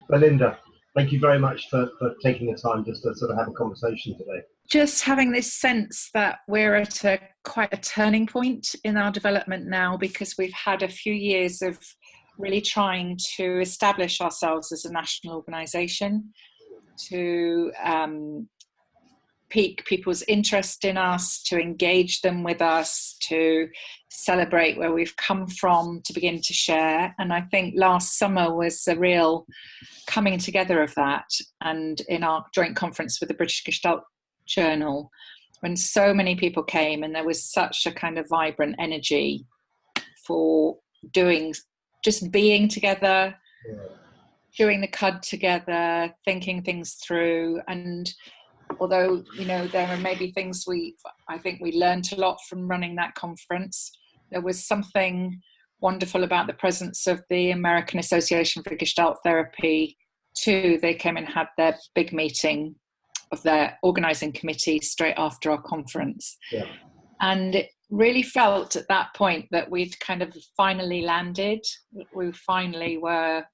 Belinda, thank you very much for taking the time just to sort of have a conversation today. Just having this sense that we're at quite a turning point in our development now, because we've had a few years of really trying to establish ourselves as a national organisation, to pique people's interest in us, to engage them with us, to celebrate where we've come from, to begin to share. And I think last summer was a real coming together of that. And in our joint conference with the British Gestalt Journal, when so many people came and there was such a kind of vibrant energy for just being together, chewing the cud together, thinking things through. And although, there are maybe things I think we learned a lot from running that conference, there was something wonderful about the presence of the American Association for Gestalt Therapy too. They came and had their big meeting of their organising committee straight after our conference. Yeah. And it really felt at that point that we'd kind of finally landed. We finally were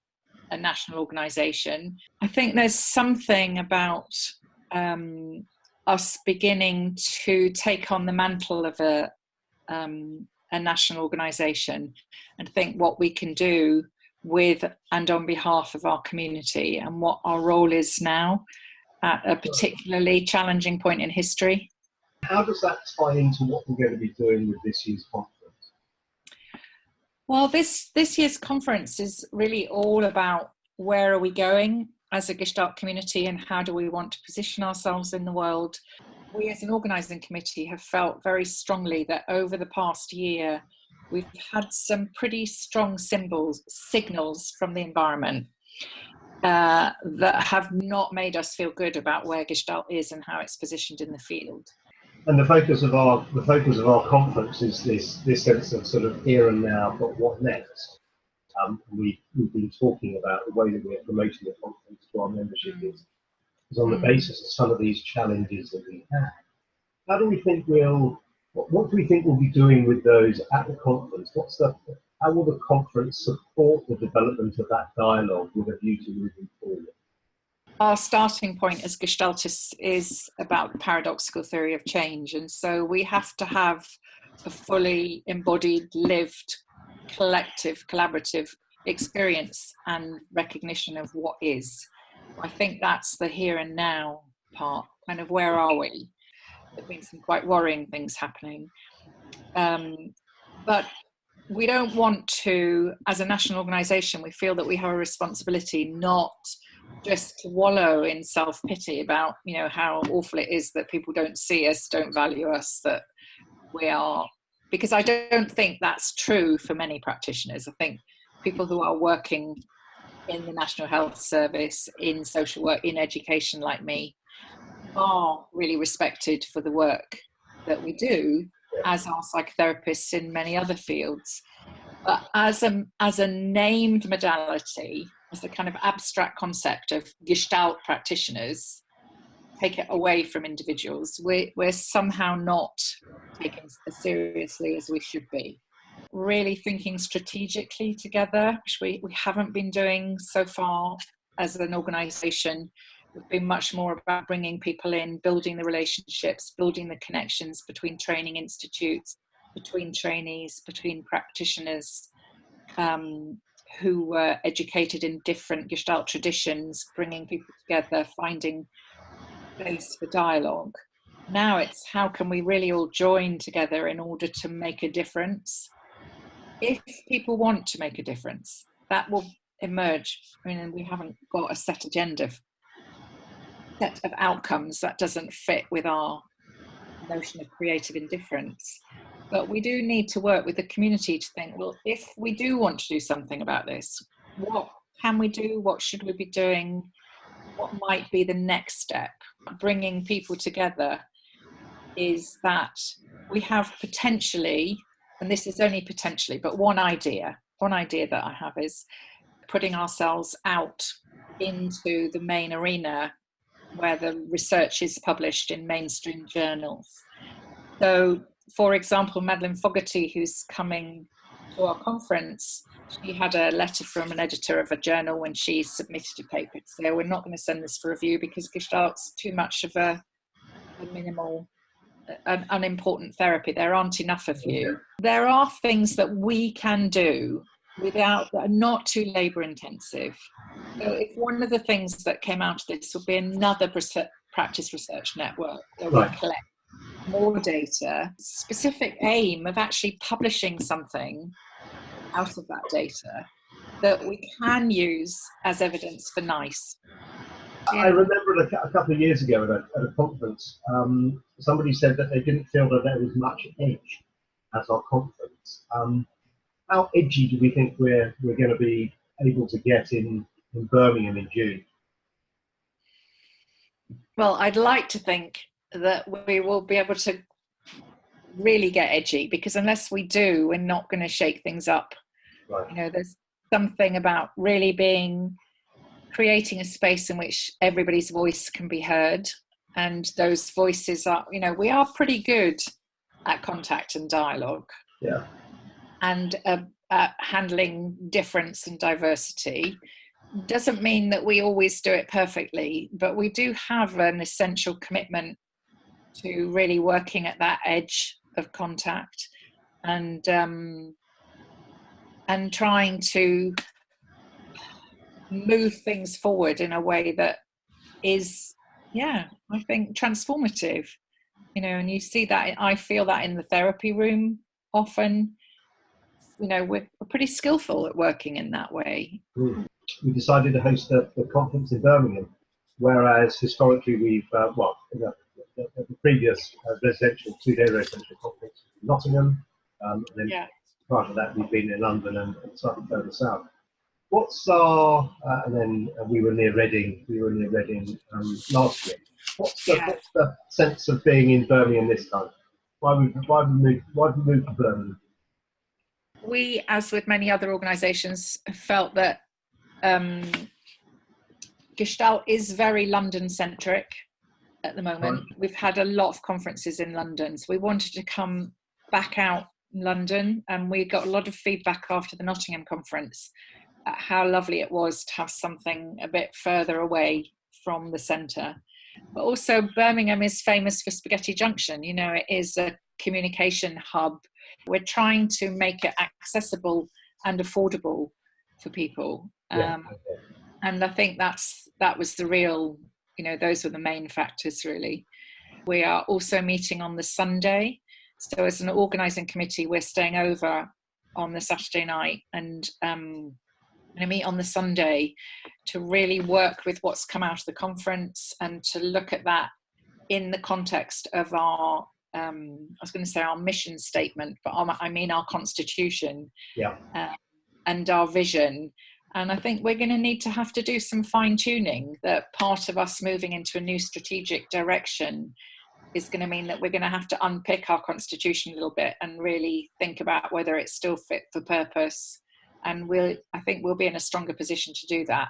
a national organisation. I think there's something about us beginning to take on the mantle of a national organisation and think what we can do with and on behalf of our community and what our role is now at a particularly challenging point in history. How does that tie into what we're going to be doing with this year's conference? Well, this year's conference is really all about where are we going as a Gestalt community and how do we want to position ourselves in the world. We as an organising committee have felt very strongly that over the past year we've had some pretty strong signals from the environment that have not made us feel good about where Gestalt is and how it's positioned in the field. And the focus of our conference is this sense of sort of here and now, but what next? We've been talking about the way that we're promoting the conference to our membership is on the basis of some of these challenges that we have. How do we think what do we think we'll be doing with those at the conference? How will the conference support the development of that dialogue with a view to moving forward? Our starting point as Gestaltists is about the paradoxical theory of change. And so we have to have a fully embodied, lived, collective, collaborative experience and recognition of what is. I think that's the here and now part, kind of where are we? There have been some quite worrying things happening. But we don't want to, as a national organisation, we feel that we have a responsibility not just to wallow in self-pity about, how awful it is that people don't see us, don't value us, that we are, because I don't think that's true for many practitioners. I think people who are working in the National Health Service, in social work, in education like me, are really respected for the work that we do, as are psychotherapists in many other fields. But as a named modality, as a kind of abstract concept of Gestalt practitioners, take it away from individuals, we're somehow not taken as seriously as we should be. Really thinking strategically together, which we haven't been doing so far as an organisation. We've been much more about bringing people in, building the relationships, building the connections between training institutes, between trainees, between practitioners who were educated in different Gestalt traditions, bringing people together, finding space for dialogue. Now it's how can we really all join together in order to make a difference? If people want to make a difference, that will emerge. We haven't got a set of outcomes that doesn't fit with our notion of creative indifference. But we do need to work with the community to think, well, if we do want to do something about this, what can we do? What should we be doing? What might be the next step? Bringing people together is that we have potentially, and this is only potentially, but one idea that I have is putting ourselves out into the main arena where the research is published in mainstream journals. So, for example, Madeleine Fogarty, who's coming to our conference, she had a letter from an editor of a journal when she submitted a paper to say, we're not going to send this for review because Gestalt's too much of a minimal, an unimportant therapy. There aren't enough of you. There are things that we can do without, that are not too labour intensive. So if one of the things that came out of this would be another practice research network where we collect more data, specific aim of actually publishing something out of that data that we can use as evidence for NICE. I remember a couple of years ago at a conference, somebody said that they didn't feel that there was much edge at our conference. How edgy do we think we're going to be able to get in Birmingham in June? Well, I'd like to think that we will be able to really get edgy, because unless we do, we're not going to shake things up. Right. You know, there's something about really creating a space in which everybody's voice can be heard, and those voices are, you know, we are pretty good at contact and dialogue. Yeah. And handling difference and diversity. Doesn't mean that we always do it perfectly, but we do have an essential commitment to really working at that edge of contact and trying to move things forward in a way that is, I think, transformative. You know, and you see that, I feel that in the therapy room often. You know, we're pretty skillful at working in that way. We decided to host the conference in Birmingham, whereas historically we've, the previous residential, 2-day residential conference in Nottingham, and then prior to that we've been in London and slightly further south. What's our, and then we were near Reading, last year. What's the sense of being in Birmingham this time? Why we moved to Birmingham? We, as with many other organisations, felt that Gestalt is very London-centric at the moment. Right. We've had a lot of conferences in London, so we wanted to come back out in London, and we got a lot of feedback after the Nottingham conference at how lovely it was to have something a bit further away from the centre. But also Birmingham is famous for Spaghetti Junction. You know, it is a communication hub. We're trying to make it accessible and affordable for people. And I think that was the real, you know, those were the main factors really. We are also meeting on the Sunday. So as an organising committee, we're staying over on the Saturday night and going to meet on the Sunday to really work with what's come out of the conference and to look at that in the context of our, I was going to say our mission statement, but I mean our constitution and our vision. And I think we're going to need to have to do some fine tuning. That part of us moving into a new strategic direction is going to mean that we're going to have to unpick our constitution a little bit and really think about whether it's still fit for purpose. And I think we'll be in a stronger position to do that